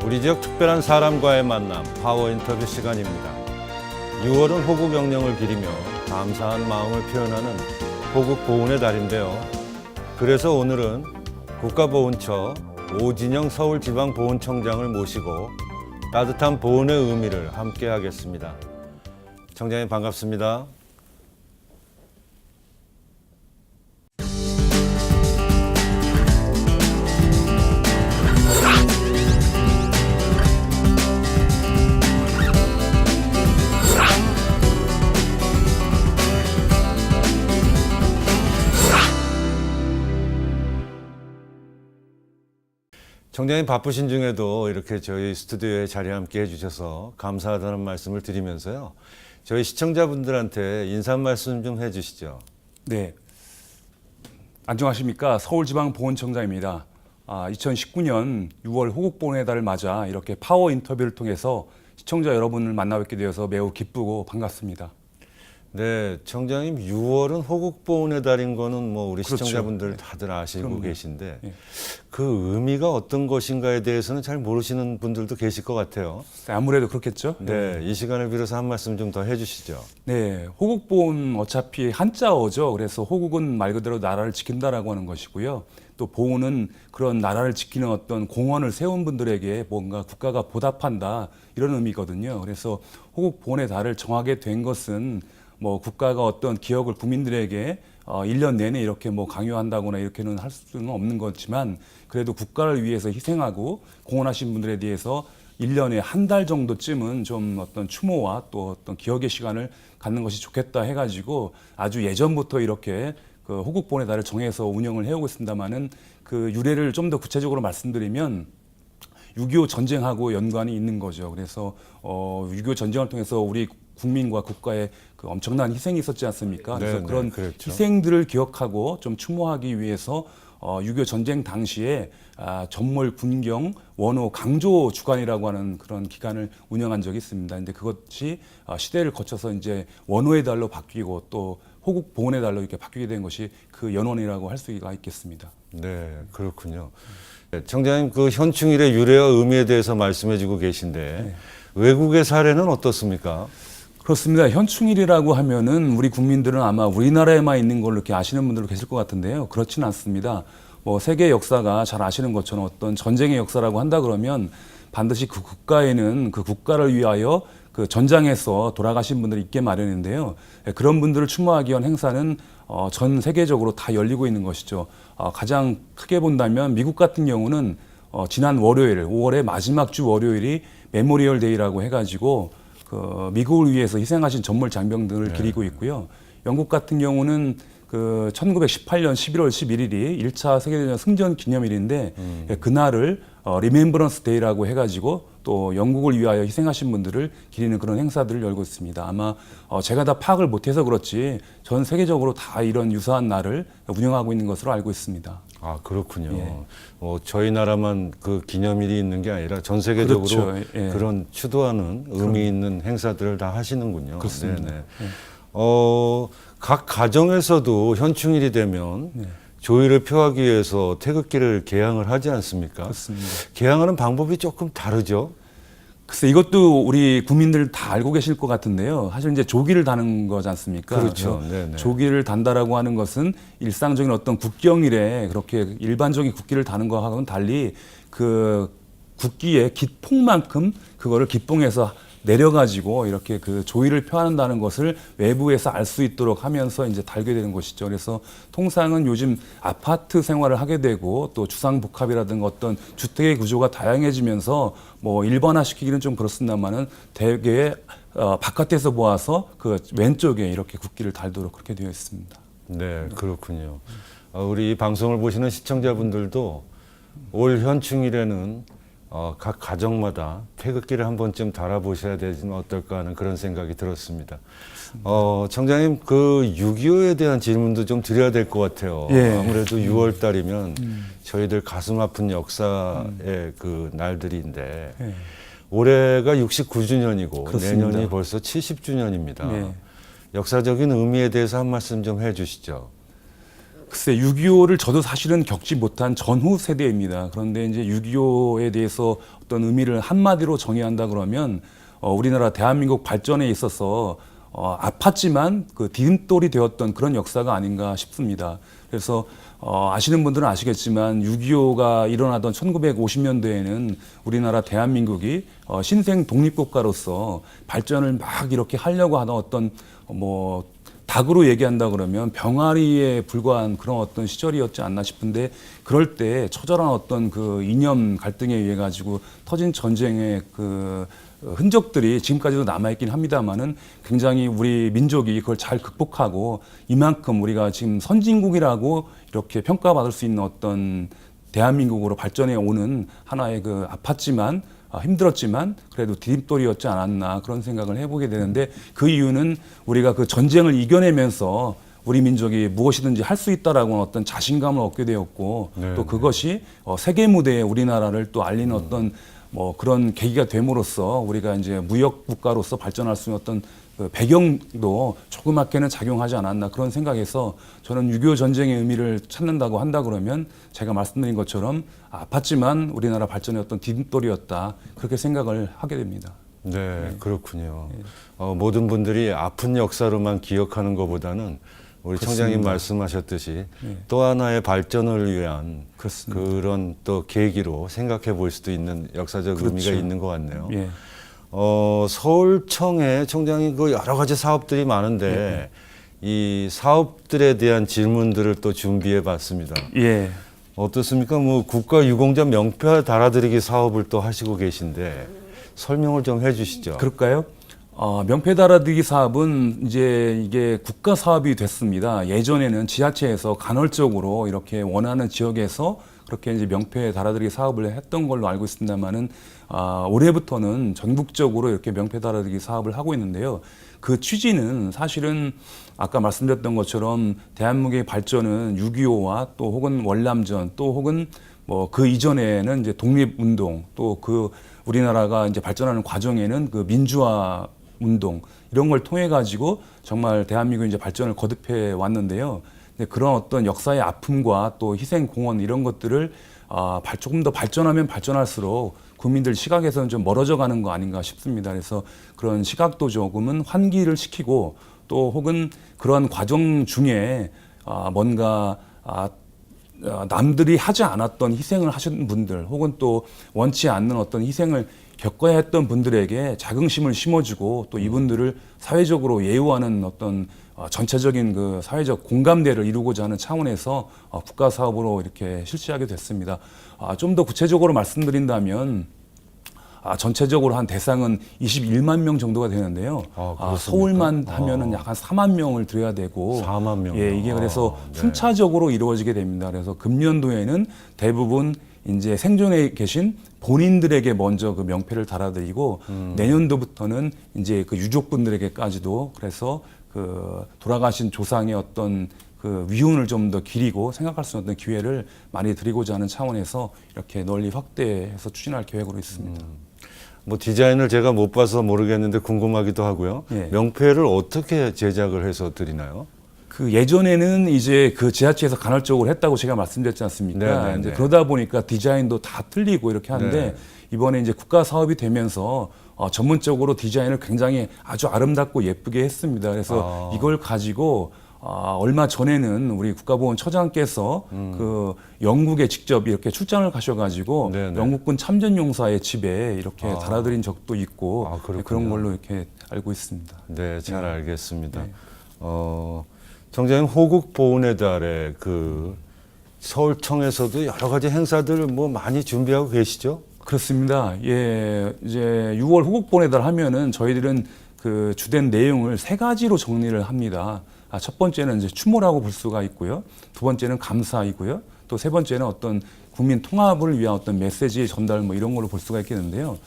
우리 지역 특별한 사람과의 만남, 파워 인터뷰 시간입니다. 6월은 호국 영령을 기리며 감사한 마음을 표현하는 호국 보훈의 달인데요. 그래서 오늘은 국가보훈처 오진영 서울지방보훈청장을 모시고 따뜻한 보훈의 의미를 함께 하겠습니다. 청장님 반갑습니다. 청장님 바쁘신 중에도 이렇게 저희 스튜디오에 자리에 함께 해주셔서 감사하다는 말씀을 드리면서요. 저희 시청자분들한테 인사 말씀 좀 해주시죠. 네, 안녕하십니까. 서울지방보훈청장입니다. 2019년 6월 호국보훈의 달을 맞아 이렇게 파워 인터뷰를 통해서 시청자 여러분을 만나뵙게 되어서 매우 기쁘고 반갑습니다. 네, 청장님 6월은 호국보훈의 달인 거는 뭐 우리 그렇죠. 시청자분들 네. 다들 아시고 그럼요. 계신데 네. 그 의미가 어떤 것인가에 대해서는 잘 모르시는 분들도 계실 것 같아요. 아무래도 그렇겠죠. 네, 이 시간을 빌어서 한 말씀 좀 더 해주시죠. 네, 호국보훈 어차피 한자어죠. 그래서 호국은 말 그대로 나라를 지킨다라고 하는 것이고요. 또 보훈은 그런 나라를 지키는 어떤 공헌을 세운 분들에게 뭔가 국가가 보답한다 이런 의미거든요. 그래서 호국보훈의 달을 정하게 된 것은 뭐 국가가 어떤 기억을 국민들에게 1년 내내 이렇게 뭐 강요한다거나 이렇게는 할 수는 없는 거지만 그래도 국가를 위해서 희생하고 공헌하신 분들에 대해서 1년에 한 달 정도쯤은 좀 어떤 추모와 또 어떤 기억의 시간을 갖는 것이 좋겠다 해가지고 아주 예전부터 이렇게 그 호국보훈의 달을 정해서 운영을 해오고 있습니다만은 그 유래를 좀 더 구체적으로 말씀드리면 6.25 전쟁하고 연관이 있는 거죠. 그래서 6.25 전쟁을 통해서 우리 국민과 국가의 그 엄청난 희생이 있었지 않습니까? 그래서 그런 그렇죠. 희생들을 기억하고 좀 추모하기 위해서 6.25 전쟁 당시에 전몰, 군경, 원호, 강조 주간이라고 하는 그런 기간을 운영한 적이 있습니다. 근데 그것이 시대를 거쳐서 이제 원호의 달로 바뀌고 또 호국 보훈의 달로 이렇게 바뀌게 된 것이 그 연원이라고 할 수가 있겠습니다. 네, 그렇군요. 네, 청장님 그 현충일의 유래와 의미에 대해서 말씀해주고 계신데 네. 외국의 사례는 어떻습니까? 그렇습니다. 현충일이라고 하면은 우리 국민들은 아마 우리나라에만 있는 걸로 이렇게 아시는 분들도 계실 것 같은데요. 그렇지는 않습니다. 뭐 세계 역사가 잘 아시는 것처럼 어떤 전쟁의 역사라고 한다 그러면 반드시 그 국가에는 그 국가를 위하여 그 전장에서 돌아가신 분들이 있게 마련인데요. 그런 분들을 추모하기 위한 행사는 전 세계적으로 다 열리고 있는 것이죠. 가장 크게 본다면 미국 같은 경우는 지난 월요일, 5월의 마지막 주 월요일이 메모리얼 데이라고 해가지고 그 미국을 위해서 희생하신 전몰 장병들을 기리고 있고요. 영국 같은 경우는 그 1918년 11월 11일이 1차 세계대전 승전 기념일인데 그날을 리멤버런스 데이라고 해가지고 또 영국을 위하여 희생하신 분들을 기리는 그런 행사들을 열고 있습니다. 아마 제가 다 파악을 못해서 그렇지 전 세계적으로 다 이런 유사한 날을 운영하고 있는 것으로 알고 있습니다. 아, 그렇군요. 예. 저희 나라만 그 기념일이 있는 게 아니라 전 세계적으로 그렇죠. 예. 그런 추도하는 의미 있는 행사들을 다 하시는군요. 그렇습니다. 네네. 예. 각 가정에서도 현충일이 되면 네. 조의를 표하기 위해서 태극기를 개양을 하지 않습니까? 그렇습니다. 개양하는 방법이 조금 다르죠? 글쎄 이것도 우리 국민들 다 알고 계실 것 같은데요. 사실 이제 조기를 다는 거지 않습니까? 그렇죠. 그래서 네네. 조기를 단다라고 하는 것은 일상적인 어떤 국경일에 그렇게 일반적인 국기를 다는 거하고는 달리 그 국기의 기폭만큼 그거를 기뽕해서 내려가지고 이렇게 그 조의를 표한다는 것을 외부에서 알 수 있도록 하면서 이제 달게 되는 것이죠. 그래서 통상은 요즘 아파트 생활을 하게 되고 또 주상복합이라든가 어떤 주택의 구조가 다양해지면서 뭐 일반화시키기는 좀 그렇습니다만은 대개 바깥에서 보아서 그 왼쪽에 이렇게 국기를 달도록 그렇게 되어 있습니다. 네, 그렇군요. 우리 이 방송을 보시는 시청자분들도 올 현충일에는 각 가정마다 태극기를 한 번쯤 달아보셔야 되지는 어떨까 하는 그런 생각이 들었습니다. 청장님, 그 6.25에 대한 질문도 좀 드려야 될 것 같아요. 예. 아무래도 6월 달이면 저희들 가슴 아픈 역사의 그 날들인데 예. 올해가 69주년이고 그렇습니다. 내년이 벌써 70주년입니다. 네. 역사적인 의미에 대해서 한 말씀 좀 해주시죠. 글쎄 6.25를 저도 사실은 겪지 못한 전후 세대입니다. 그런데 이제 6.25에 대해서 어떤 의미를 한마디로 정의한다 그러면 우리나라 대한민국 발전에 있어서 아팠지만 그 디딤돌이 되었던 그런 역사가 아닌가 싶습니다. 그래서 아시는 분들은 아시겠지만 6.25가 일어나던 1950년대에는 우리나라 대한민국이 신생 독립국가로서 발전을 막 이렇게 하려고 하던 어떤 뭐 닭으로 얘기한다 그러면 병아리에 불과한 그런 어떤 시절이었지 않나 싶은데, 그럴 때 처절한 어떤 그 이념 갈등에 의해 가지고 터진 전쟁의 그 흔적들이 지금까지도 남아있긴 합니다만은 굉장히 우리 민족이 그걸 잘 극복하고 이만큼 우리가 지금 선진국이라고 이렇게 평가받을 수 있는 어떤 대한민국으로 발전해 오는 하나의 그 아팠지만 힘들었지만 그래도 디딤돌이었지 않았나 그런 생각을 해보게 되는데, 그 이유는 우리가 그 전쟁을 이겨내면서 우리 민족이 무엇이든지 할 수 있다라고 하는 어떤 자신감을 얻게 되었고, 네, 또 그것이 세계 무대에 우리나라를 또 알리는 어떤 뭐 그런 계기가 됨으로써 우리가 이제 무역 국가로서 발전할 수 있는 어떤 그 배경도 조그맣게는 작용하지 않았나 그런 생각에서, 저는 6.25 전쟁의 의미를 찾는다고 한다 그러면 제가 말씀드린 것처럼 아팠지만 우리나라 발전의 어떤 디딤돌이었다 그렇게 생각을 하게 됩니다. 네, 그렇군요. 모든 분들이 아픈 역사로만 기억하는 것보다는 우리 청장님 말씀하셨듯이 또 하나의 발전을 위한 그렇습니다. 그런 또 계기로 생각해 볼 수도 있는 역사적 그렇죠. 의미가 있는 것 같네요. 예. 서울청에 청장이 그 여러 가지 사업들이 많은데 이 사업들에 대한 질문들을 또 준비해 봤습니다. 예. 어떻습니까? 뭐 국가유공자 명패 달아드리기 사업을 또 하시고 계신데 설명을 좀 해주시죠. 그럴까요? 명패 달아드리기 사업은 이제 이게 국가 사업이 됐습니다. 예전에는 지자체에서 간헐적으로 이렇게 원하는 지역에서 그렇게 이제 명패 달아드리기 사업을 했던 걸로 알고 있습니다만은 올해부터는 전국적으로 이렇게 명패 달아드리기 사업을 하고 있는데요. 그 취지는 사실은 아까 말씀드렸던 것처럼 대한민국의 발전은 6.25와 또 혹은 월남전 또 혹은 뭐 그 이전에는 이제 독립운동 또 그 우리나라가 이제 발전하는 과정에는 그 민주화 운동 이런 걸 통해 가지고 정말 대한민국이 이제 발전을 거듭해 왔는데요. 근데 그런 어떤 역사의 아픔과 또 희생 공헌 이런 것들을 조금 더 발전하면 발전할수록 국민들 시각에서는 좀 멀어져 가는 거 아닌가 싶습니다. 그래서 그런 시각도 조금은 환기를 시키고 또 혹은 그런 과정 중에 뭔가 남들이 하지 않았던 희생을 하신 분들 혹은 또 원치 않는 어떤 희생을 겪어야 했던 분들에게 자긍심을 심어주고 또 이분들을 사회적으로 예우하는 어떤 전체적인 그 사회적 공감대를 이루고자 하는 차원에서 국가 사업으로 이렇게 실시하게 됐습니다. 좀 더 구체적으로 말씀드린다면 전체적으로 한 대상은 21만 명 정도가 되는데요. 서울만 하면은 약 한 4만 명을 들여야 되고 4만 명. 예, 이게 그래서 네. 순차적으로 이루어지게 됩니다. 그래서 금년도에는 대부분 이제 생존해 계신 본인들에게 먼저 그 명패를 달아드리고 내년도부터는 이제 그 유족분들에게까지도 그래서 그 돌아가신 조상의 어떤 그 위훈을 좀 더 기리고 생각할 수 있는 기회를 많이 드리고자 하는 차원에서 이렇게 널리 확대해서 추진할 계획으로 있습니다. 뭐 디자인을 제가 못 봐서 모르겠는데 궁금하기도 하고요. 예. 명패를 어떻게 제작을 해서 드리나요? 그 예전에는 이제 그 지자체에서 간헐적으로 했다고 제가 말씀드렸지 않습니까? 네네네. 이제 그러다 보니까 디자인도 다 틀리고 이렇게 하는데 네. 이번에 이제 국가 사업이 되면서 전문적으로 디자인을 굉장히 아주 아름답고 예쁘게 했습니다. 그래서 이걸 가지고 얼마 전에는 우리 국가보훈처장께서 그 영국에 직접 이렇게 출장을 가셔가지고 네네. 영국군 참전용사의 집에 이렇게 달아드린 적도 있고 그렇군요. 그런 걸로 이렇게 알고 있습니다. 네, 잘 알겠습니다. 청장님 호국 보훈의 달에 그 서울청에서도 여러 가지 행사들 뭐 많이 준비하고 계시죠? 그렇습니다. 예, 이제 6월 호국보훈의 달 하면은 저희들은 그 주된 내용을 세 가지로 정리를 합니다. 첫 번째는 이제 추모라고 볼 수가 있고요. 두 번째는 감사이고요. 또 세 번째는 어떤 국민 통합을 위한 어떤 메시지 전달 뭐 이런 걸로 볼 수가 있겠는데요.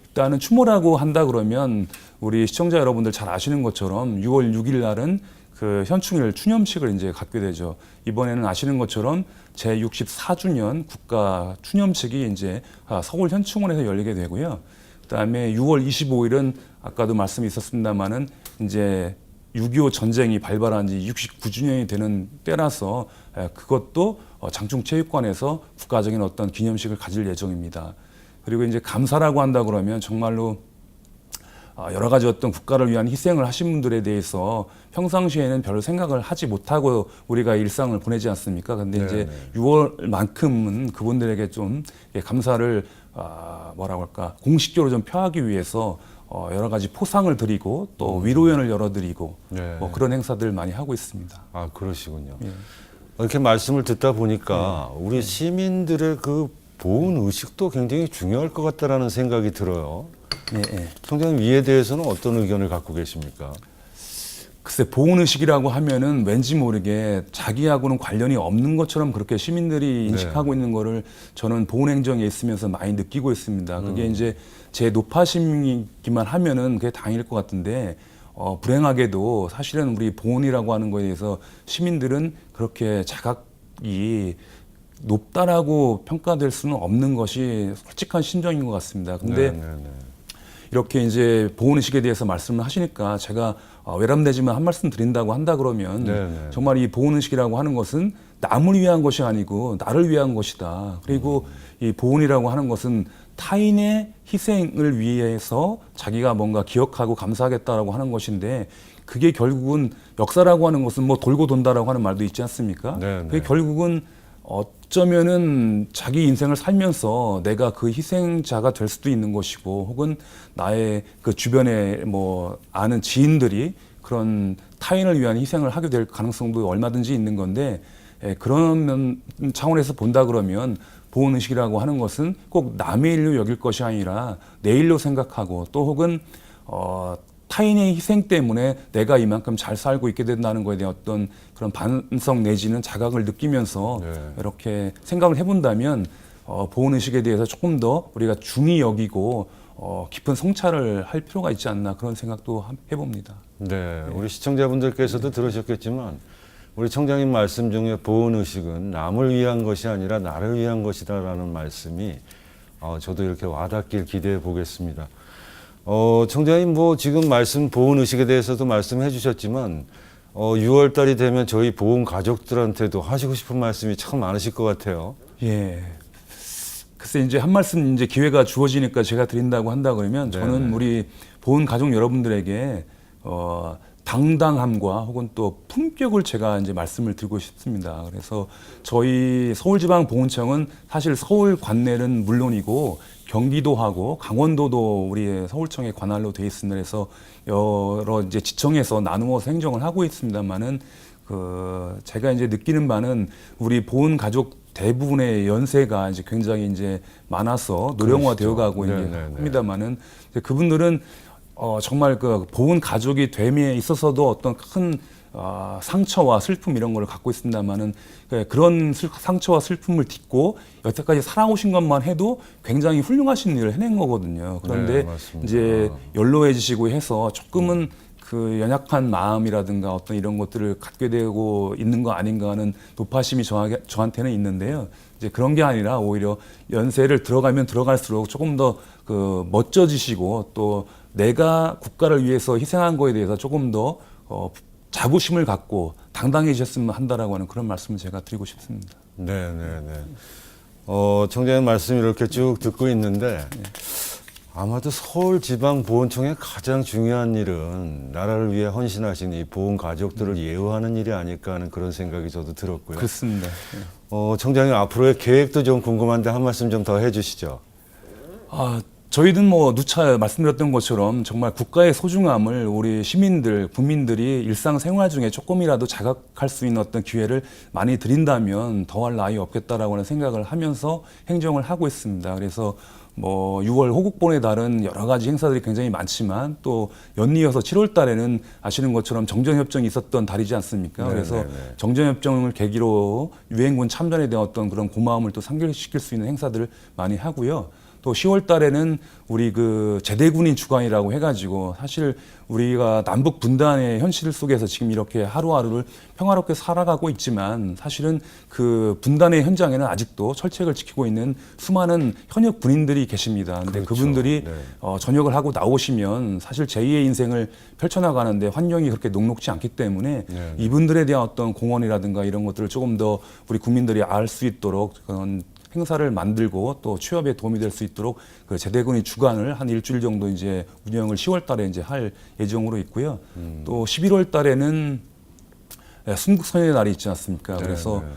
일단은 추모라고 한다 그러면 우리 시청자 여러분들 잘 아시는 것처럼 6월 6일 날은 그 현충일 추념식을 이제 갖게 되죠. 이번에는 아시는 것처럼 제64주년 국가 추념식이 이제 서울 현충원에서 열리게 되고요. 그다음에 6월 25일은 아까도 말씀이 있었습니다만은 이제 6.25 전쟁이 발발한 지 69주년이 되는 때라서 그것도 장충체육관에서 국가적인 어떤 기념식을 가질 예정입니다. 그리고 이제 감사라고 한다 그러면 정말로 여러 가지 어떤 국가를 위한 희생을 하신 분들에 대해서 평상시에는 별로 생각을 하지 못하고 우리가 일상을 보내지 않습니까? 근데 이제 6월만큼은 그분들에게 좀 감사를 뭐라고 할까 공식적으로 좀 표하기 위해서 여러 가지 포상을 드리고 또 위로연을 열어드리고 뭐 그런 행사들 많이 하고 있습니다. 아, 그러시군요. 이렇게 말씀을 듣다 보니까 우리 시민들의 그 보훈 의식도 굉장히 중요할 것 같다라는 생각이 들어요. 총장님 이에 대해서는 어떤 의견을 갖고 계십니까? 글쎄 보훈의식이라고 하면은 왠지 모르게 자기하고는 관련이 없는 것처럼 그렇게 시민들이 인식하고 있는 거를 저는 보훈행정에 있으면서 많이 느끼고 있습니다. 그게 이제 제 노파심이기만 하면은 그게 다행일 것 같은데 불행하게도 사실은 우리 보훈이라고 하는 거에 대해서 시민들은 그렇게 자각이 높다라고 평가될 수는 없는 것이 솔직한 심정인 것 같습니다. 근데 이렇게 이제 보훈의식에 대해서 말씀을 하시니까 제가 외람되지만 한 말씀 드린다고 한다 그러면 정말 이 보훈의식이라고 하는 것은 남을 위한 것이 아니고 나를 위한 것이다. 그리고 이 보훈이라고 하는 것은 타인의 희생을 위해서 자기가 뭔가 기억하고 감사하겠다라고 하는 것인데 그게 결국은 역사라고 하는 것은 뭐 돌고 돈다라고 하는 말도 있지 않습니까? 그게 결국은 어쩌면은 자기 인생을 살면서 내가 그 희생자가 될 수도 있는 것이고 혹은 나의 그 주변에 뭐 아는 지인들이 그런 타인을 위한 희생을 하게 될 가능성도 얼마든지 있는 건데 그런 차원에서 본다 그러면 보훈의식이라고 하는 것은 꼭 남의 일로 여길 것이 아니라 내 일로 생각하고 또 혹은 타인의 희생 때문에 내가 이만큼 잘 살고 있게 된다는 것에 대한 어떤 그런 반성 내지는 자각을 느끼면서 이렇게 생각을 해본다면 보훈의식에 대해서 조금 더 우리가 중히 여기고 깊은 성찰을 할 필요가 있지 않나 그런 생각도 해봅니다. 네, 우리 시청자분들께서도 들으셨겠지만 우리 청장님 말씀 중에 보훈의식은 남을 위한 것이 아니라 나를 위한 것이다라는 말씀이 저도 이렇게 와닿길 기대해 보겠습니다. 청장님 뭐 지금 보훈의식에 대해서도 말씀해 주셨지만 6월 달이 되면 저희 보훈 가족들한테도 하시고 싶은 말씀이 참 많으실 것 같아요. 예. 글쎄 이제 한 말씀 이제 기회가 주어지니까 제가 드린다고 한다 그러면 저는 우리 보훈 가족 여러분들에게 당당함과 혹은 또 품격을 제가 이제 말씀을 드리고 싶습니다. 그래서 저희 서울지방보훈청은 사실 서울 관내는 물론이고 경기도하고 강원도도 우리 서울청의 관할로 돼 있습니다. 그래서 여러 이제 지청에서 나누어서 행정을 하고 있습니다만은 제가 이제 느끼는 바는 우리 보훈 가족 대부분의 연세가 이제 굉장히 이제 많아서 노령화되어 가고 합니다만은 그분들은 정말 그 보훈 가족이 됨에 있어서도 어떤 큰 상처와 슬픔 이런 걸 갖고 있습니다만은 그런 상처와 슬픔을 딛고 여태까지 살아오신 것만 해도 굉장히 훌륭하신 일을 해낸 거거든요. 그런데 이제 연로해지시고 해서 조금은 그 연약한 마음이라든가 어떤 이런 것들을 갖게 되고 있는 거 아닌가 하는 노파심이 저한테는 있는데요. 이제 그런 게 아니라 오히려 연세를 들어가면 들어갈수록 조금 더 그 멋져지시고 또 내가 국가를 위해서 희생한 거에 대해서 조금 더 자부심을 갖고 당당해지셨으면 한다라고 하는 그런 말씀을 제가 드리고 싶습니다. 청장님 말씀 이렇게 쭉 듣고 있는데 아마도 서울지방보훈청의 가장 중요한 일은 나라를 위해 헌신하신 이 보훈 가족들을 예우하는 일이 아닐까 하는 그런 생각이 저도 들었고요. 그렇습니다. 청장님 앞으로의 계획도 좀 궁금한데 한 말씀 좀 더 해주시죠. 저희는 뭐 누차 말씀드렸던 것처럼 정말 국가의 소중함을 우리 시민들, 국민들이 일상생활 중에 조금이라도 자각할 수 있는 어떤 기회를 많이 드린다면 더할 나위 없겠다라고 하는 생각을 하면서 행정을 하고 있습니다. 그래서 뭐 6월 호국본의 달은 여러 가지 행사들이 굉장히 많지만 또 연이어서 7월 달에는 아시는 것처럼 정전협정이 있었던 달이지 않습니까? 그래서 정전협정을 계기로 유엔군 참전에 대한 어떤 그런 고마움을 또 상기시킬 수 있는 행사들을 많이 하고요. 또 10월 달에는 우리 그 제대군인 주간이라고 해가지고 사실 우리가 남북 분단의 현실 속에서 지금 이렇게 하루하루를 평화롭게 살아가고 있지만 사실은 그 분단의 현장에는 아직도 철책을 지키고 있는 수많은 현역 군인들이 계십니다. 근데 그렇죠. 그분들이 네. 전역을 하고 나오시면 사실 제2의 인생을 펼쳐나가는데 환경이 그렇게 녹록지 않기 때문에 네. 이분들에 대한 어떤 공헌이라든가 이런 것들을 조금 더 우리 국민들이 알 수 있도록 그런 행사를 만들고 또 취업에 도움이 될 수 있도록 그 제대군이 주간을 한 일주일 정도 이제 운영을 10월 달에 이제 할 예정으로 있고요. 또 11월 달에는 순국선의 날이 있지 않습니까? 네, 그래서 네.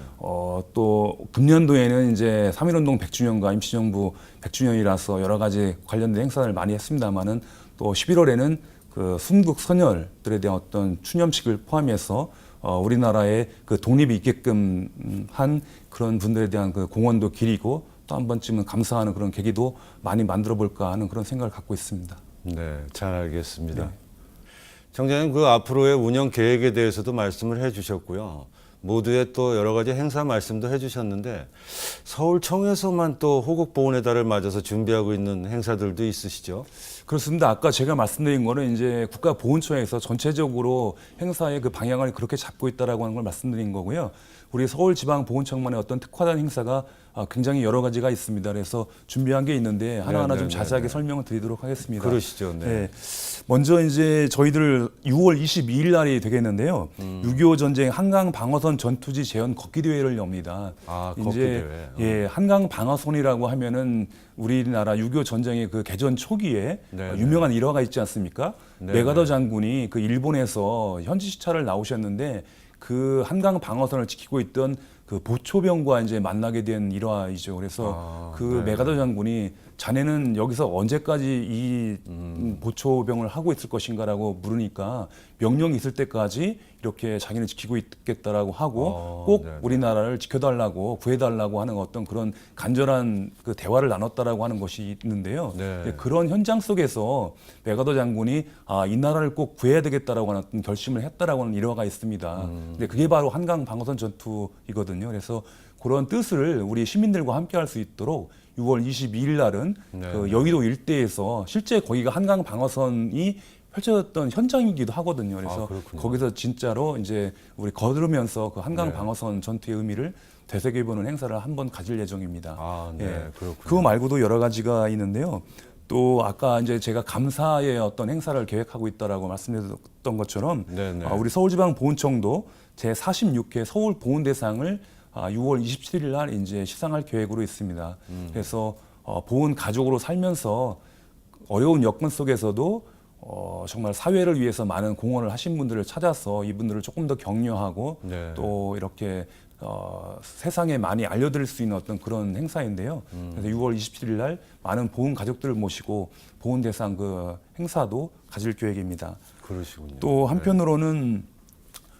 또 금년도에는 이제 3.1운동 100주년과 임시정부 100주년이라서 여러 가지 관련된 행사를 많이 했습니다만은 또 11월에는 그 순국선열들에 대한 어떤 추념식을 포함해서 우리나라의 그 독립이 있게끔 한 그런 분들에 대한 그 공헌도 기리고 또 한 번쯤은 감사하는 그런 계기도 많이 만들어 볼까 하는 그런 생각을 갖고 있습니다. 네, 잘 알겠습니다. 네. 청장님, 그 앞으로의 운영 계획에 대해서도 말씀을 해주셨고요. 모두의 또 여러 가지 행사 말씀도 해주셨는데 서울청에서만 또 호국보훈의 달을 맞아서 준비하고 있는 행사들도 있으시죠? 그렇습니다. 아까 제가 말씀드린 거는 이제 국가보훈처에서 전체적으로 행사의 그 방향을 그렇게 잡고 있다라고 하는 걸 말씀드린 거고요. 우리 서울지방보훈청만의 어떤 특화된 행사가 굉장히 여러 가지가 있습니다. 그래서 준비한 게 있는데 하나하나 좀 자세하게 설명을 드리도록 하겠습니다. 그러시죠. 네. 네. 먼저 이제 저희들 6월 22일 날이 되겠는데요. 6.25 전쟁 한강 방어선 전투지 재현 걷기 대회를 엽니다. 아, 걷기 대회. 예, 한강 방어선이라고 하면은 우리나라 6.25 전쟁의 그 개전 초기에 네, 유명한 일화가 있지 않습니까? 네, 메가더 장군이 그 일본에서 현지 시찰을 나오셨는데 그 한강 방어선을 지키고 있던 그 보초병과 이제 만나게 된 일화이죠. 그래서 그 메가더 장군이 자네는 여기서 언제까지 이 보초병을 하고 있을 것인가라고 물으니까 명령이 있을 때까지 이렇게 자기는 지키고 있겠다라고 하고 꼭 네네. 우리나라를 지켜달라고 구해달라고 하는 어떤 그런 간절한 그 대화를 나눴다라고 하는 것이 있는데요. 네. 그런 현장 속에서 메가더 장군이 이 나라를 꼭 구해야 되겠다라고 하는 어떤 결심을 했다라고 하는 일화가 있습니다. 근데 그게 바로 한강 방어선 전투이거든요. 그래서 그런 뜻을 우리 시민들과 함께 할 수 있도록 6월 22일 날은 네. 그 여의도 일대에서 실제 거기가 한강 방어선이 펼쳐졌던 현장이기도 하거든요. 그래서 그렇군요. 거기서 진짜로 이제 우리 걸으면서 그 한강 네. 방어선 전투의 의미를 되새겨보는 행사를 한번 가질 예정입니다. 네, 예. 그렇군요. 그거 말고도 여러 가지가 있는데요. 또 아까 이제 제가 감사의 어떤 행사를 계획하고 있다라고 말씀드렸던 것처럼 네네. 우리 서울지방보훈청도 제 46회 서울보훈대상을 6월 27일 날 이제 시상할 계획으로 있습니다. 그래서 보훈 가족으로 살면서 어려운 여건 속에서도 정말 사회를 위해서 많은 공헌을 하신 분들을 찾아서 이분들을 조금 더 격려하고 네. 또 이렇게 세상에 많이 알려드릴 수 있는 어떤 그런 행사인데요. 그래서 6월 27일 날 많은 보훈 가족들을 모시고 보훈 대상 그 행사도 가질 계획입니다. 그러시군요. 또 한편으로는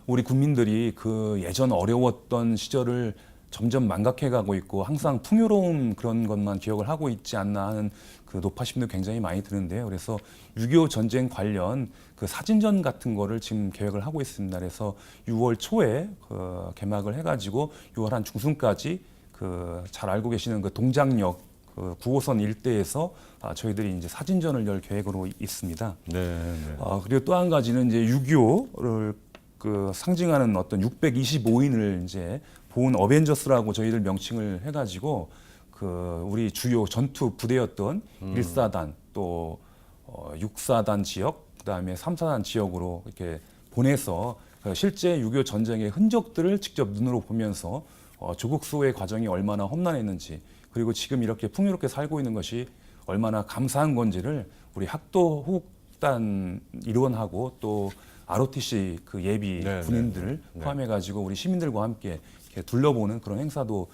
우리 국민들이 그 예전 어려웠던 시절을 점점 망각해가고 있고 항상 풍요로운 그런 것만 기억을 하고 있지 않나 하는 그 노파심도 굉장히 많이 드는데요. 그래서 6.25 전쟁 관련 그 사진전 같은 거를 지금 계획을 하고 있습니다. 그래서 6월 초에 그 개막을 해가지고 6월 한 중순까지 그 잘 알고 계시는 그 동작역 그 9호선 일대에서 저희들이 이제 사진전을 열 계획으로 있습니다. 네. 네. 그리고 또 한 가지는 이제 6.25를 그 상징하는 어떤 625인을 이제 보훈 어벤져스라고 저희들 명칭을 해가지고 그 우리 주요 전투 부대였던 1사단 또 6사단 지역 그다음에 3사단 지역으로 이렇게 보내서 실제 6.25 전쟁의 흔적들을 직접 눈으로 보면서 조국 수호의 과정이 얼마나 험난했는지 그리고 지금 이렇게 풍요롭게 살고 있는 것이 얼마나 감사한 건지를 우리 학도 호국단 일원하고 또 ROTC 그 예비 네, 군인들을 포함해가지고 우리 시민들과 함께 이렇게 둘러보는 그런 행사도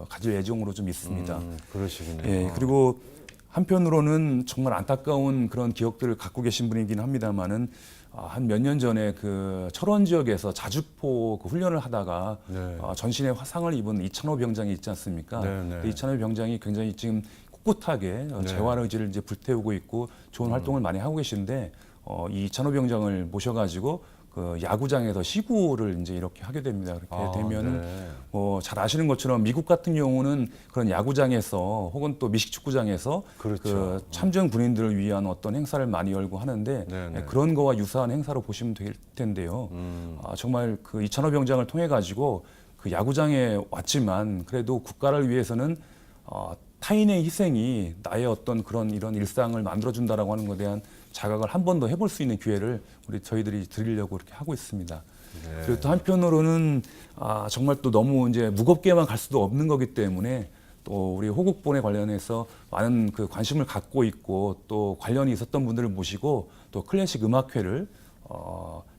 가질 예정으로 좀 있습니다. 그러시군요. 예, 그리고 한편으로는 정말 안타까운 그런 기억들을 갖고 계신 분이긴 합니다만은 한 몇 년 전에 그 철원 지역에서 자주포 그 훈련을 하다가 네. 전신에 화상을 입은 이찬호 병장이 있지 않습니까? 네, 네. 그 이찬호 병장이 굉장히 지금 꿋꿋하게 재활 의지를 이제 불태우고 있고 좋은 활동을 많이 하고 계신데 이 이찬호 병장을 모셔가지고 그 야구장에서 시구를 이제 이렇게 하게 됩니다. 그렇게 되면은 네. 뭐 잘 아시는 것처럼 미국 같은 경우는 그런 야구장에서 혹은 또 미식축구장에서 그렇죠. 그 참전 군인들을 위한 어떤 행사를 많이 열고 하는데 네네. 그런 거와 유사한 행사로 보시면 될 텐데요. 정말 그 이찬호 병장을 통해 가지고 그 야구장에 왔지만 그래도 국가를 위해서는 타인의 희생이 나의 어떤 그런 이런 일상을 만들어준다라고 하는 것에 대한 자각을 한 번 더 해볼 수 있는 기회를 저희들이 드리려고 이렇게 하고 있습니다. 네. 그리고 또 한편으로는 정말 또 너무 이제 무겁게만 갈 수도 없는 거기 때문에 또 우리 호국본에 관련해서 많은 그 관심을 갖고 있고 또 관련이 있었던 분들을 모시고 또 클래식 음악회를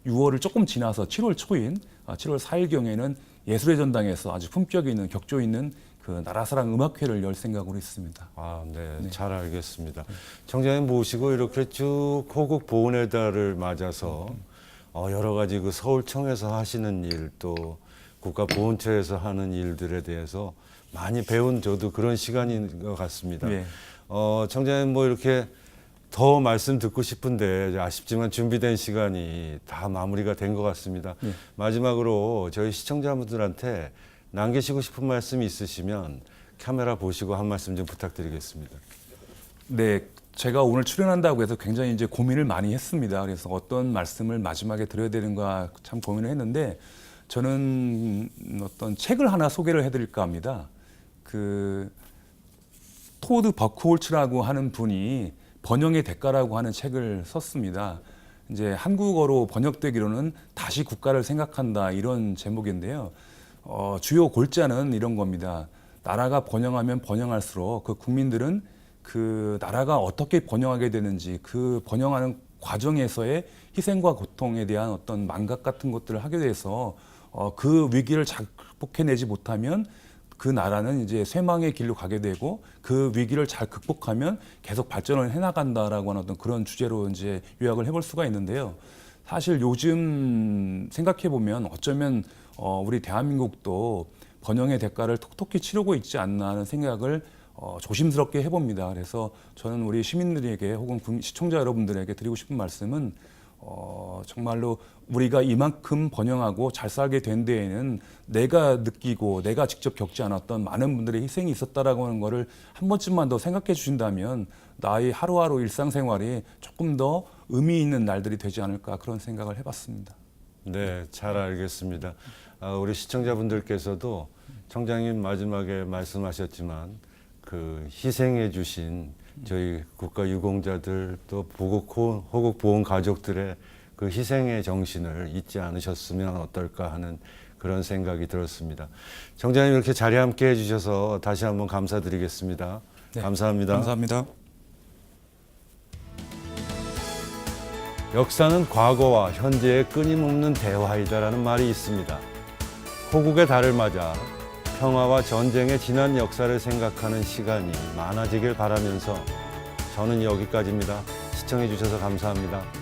6월을 조금 지나서 7월 초인 7월 4일경에는 예술의 전당에서 아주 품격 있는 격조 있는 그 나라사랑 음악회를 열 생각으로 있습니다. 네, 잘 알겠습니다. 청장님 모시고 이렇게 쭉 호국 보훈의 달을 맞아서 여러 가지 그 서울청에서 하시는 일, 또 국가보훈처에서 하는 일들에 대해서 많이 배운 저도 그런 시간인 것 같습니다. 네. 청장님 뭐 이렇게 더 말씀 듣고 싶은데 아쉽지만 준비된 시간이 다 마무리가 된 것 같습니다. 네. 마지막으로 저희 시청자분들한테 남기시고 싶은 말씀이 있으시면 카메라 보시고 한 말씀 좀 부탁드리겠습니다. 네, 제가 오늘 출연한다고 해서 굉장히 이제 고민을 많이 했습니다. 그래서 어떤 말씀을 마지막에 드려야 되는가 참 고민을 했는데 저는 어떤 책을 하나 소개를 해드릴까 합니다. 그 토드 버크홀츠라고 하는 분이 번영의 대가라고 하는 책을 썼습니다. 이제 한국어로 번역되기로는 다시 국가를 생각한다 이런 제목인데요. 주요 골자는 이런 겁니다. 나라가 번영하면 번영할수록 그 국민들은 그 나라가 어떻게 번영하게 되는지 그 번영하는 과정에서의 희생과 고통에 대한 어떤 망각 같은 것들을 하게 돼서 그 위기를 잘 극복해내지 못하면 그 나라는 이제 쇠망의 길로 가게 되고 그 위기를 잘 극복하면 계속 발전을 해나간다라고 하는 어떤 그런 주제로 이제 요약을 해볼 수가 있는데요. 사실 요즘 생각해 보면 어쩌면 우리 대한민국도 번영의 대가를 톡톡히 치르고 있지 않나 하는 생각을 조심스럽게 해봅니다. 그래서 저는 우리 시민들에게 혹은 시청자 여러분들에게 드리고 싶은 말씀은 정말로 우리가 이만큼 번영하고 잘 살게 된 데에는 내가 느끼고 내가 직접 겪지 않았던 많은 분들의 희생이 있었다라고 하는 거를 한 번쯤만 더 생각해 주신다면 나의 하루하루 일상생활이 조금 더 의미 있는 날들이 되지 않을까 그런 생각을 해봤습니다. 네, 잘 알겠습니다. 우리 시청자분들께서도 청장님 마지막에 말씀하셨지만 그 희생해 주신 저희 국가 유공자들 또 호국 보훈 가족들의 그 희생의 정신을 잊지 않으셨으면 어떨까 하는 그런 생각이 들었습니다. 청장님 이렇게 자리에 함께 해주셔서 다시 한번 감사드리겠습니다. 네, 감사합니다. 감사합니다. 역사는 과거와 현재의 끊임없는 대화이다라는 말이 있습니다. 호국의 달을 맞아 평화와 전쟁의 지난 역사를 생각하는 시간이 많아지길 바라면서 저는 여기까지입니다. 시청해 주셔서 감사합니다.